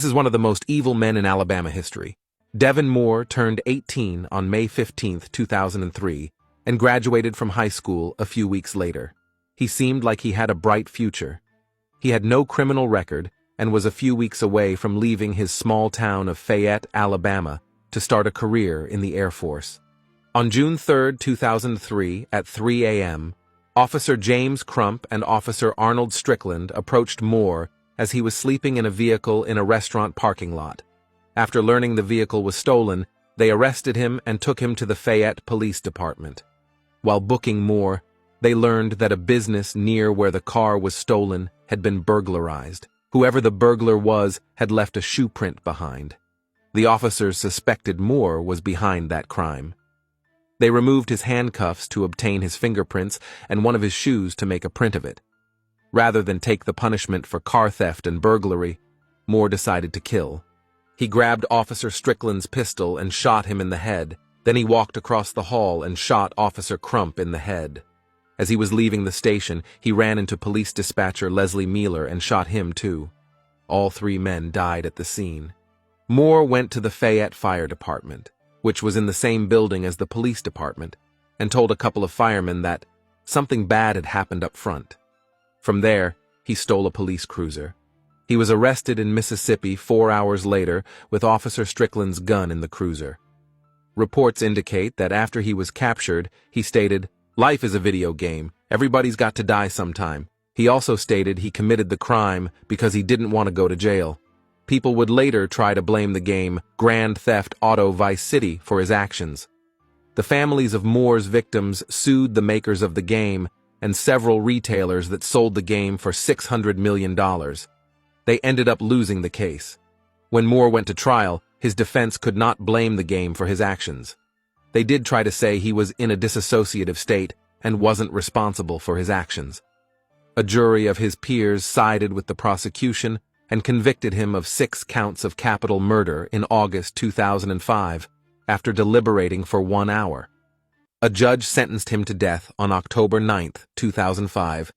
is one of the most evil men in Alabama history. Devin Moore turned 18 on May 15, 2003, and graduated from high school a few weeks later. He seemed like he had a bright future. He had no criminal record and was a few weeks away from leaving his small town of Fayette, Alabama, to start a career in the Air Force. On June 3, 2003, at 3 a.m., Officer James Crump and Officer Arnold Strickland approached Moore as he was sleeping in a vehicle in a restaurant parking lot. After learning the vehicle was stolen, they arrested him and took him to the Fayette Police Department. While booking Moore, they learned that a business near where the car was stolen had been burglarized. Whoever the burglar was had left a shoe print behind. The officers suspected Moore was behind that crime. They removed his handcuffs to obtain his fingerprints and one of his shoes to make a print of it. Rather than take the punishment for car theft and burglary, Moore decided to kill. He grabbed Officer Strickland's pistol and shot him in the head. Then he walked across the hall and shot Officer Crump in the head. As he was leaving the station, he ran into police dispatcher Leslie Mealer and shot him too. All three men died at the scene. Moore went to the Fayette Fire Department, which was in the same building as the police department, and told a couple of firemen that something bad had happened up front. From there, he stole a police cruiser. He was arrested in Mississippi 4 hours later with Officer Strickland's gun in the cruiser. Reports indicate that after he was captured, he stated, "Life is a video game. Everybody's got to die sometime." He also stated he committed the crime because he didn't want to go to jail. People would later try to blame the game Grand Theft Auto Vice City for his actions. The families of Moore's victims sued the makers of the game and several retailers that sold the game for $600 million. They ended up losing the case. When Moore went to trial, his defense could not blame the game for his actions. They did try to say he was in a dissociative state and wasn't responsible for his actions. A jury of his peers sided with the prosecution and convicted him of 6 counts of capital murder in August 2005, after deliberating for 1 hour. A judge sentenced him to death on October 9, 2005,